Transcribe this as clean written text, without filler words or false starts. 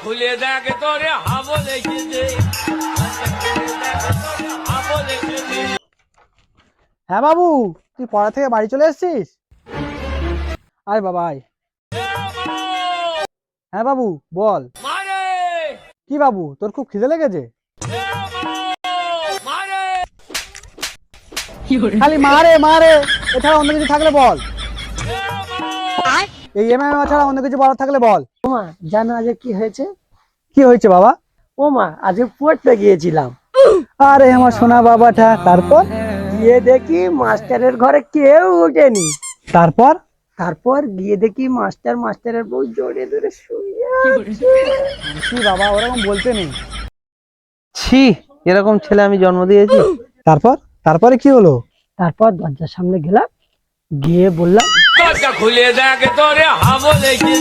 খুলে দেখ তোরে হাবো লেগেছে। হ্যাঁ বাবু, তুই পড়া থেকে বাড়ি চলে এসেছিস? আয় বাবা আয়। হ্যাঁ বাবু বল। মারে কি বাবু, তোর খুব খিদে লেগেছে? মারে খালি মারে মারে, এছাড়া অন্য কিছু থাকলে বল। এই এমএমএ ছাড়া অন্য কিছু বলার থাকলে বল। ওমা, জানো আজকে কি হয়েছে? কি হয়েছে বাবা? ওমা, আজকে পড়তে গিয়েছিলাম, আরে আমার সোনা বাবাটা, তারপর? গিয়ে দেখি মাস্টারের ঘরে কেউ ওঠেনি। তারপর? তারপর গিয়ে দেখি মাস্টারের বউ জড়িয়ে ধরে শুয়ে আছে। কি বাবা, ওরকম বলতে নেই। ছি, এরকম ছেলে আমি জন্ম দিয়েছি। তারপর? তারপরে কি হলো? তারপর দরজার সামনে গেলাম, গিয়ে বললাম, দরজা খুলে দেখ তোরে হাবো লেগেছে।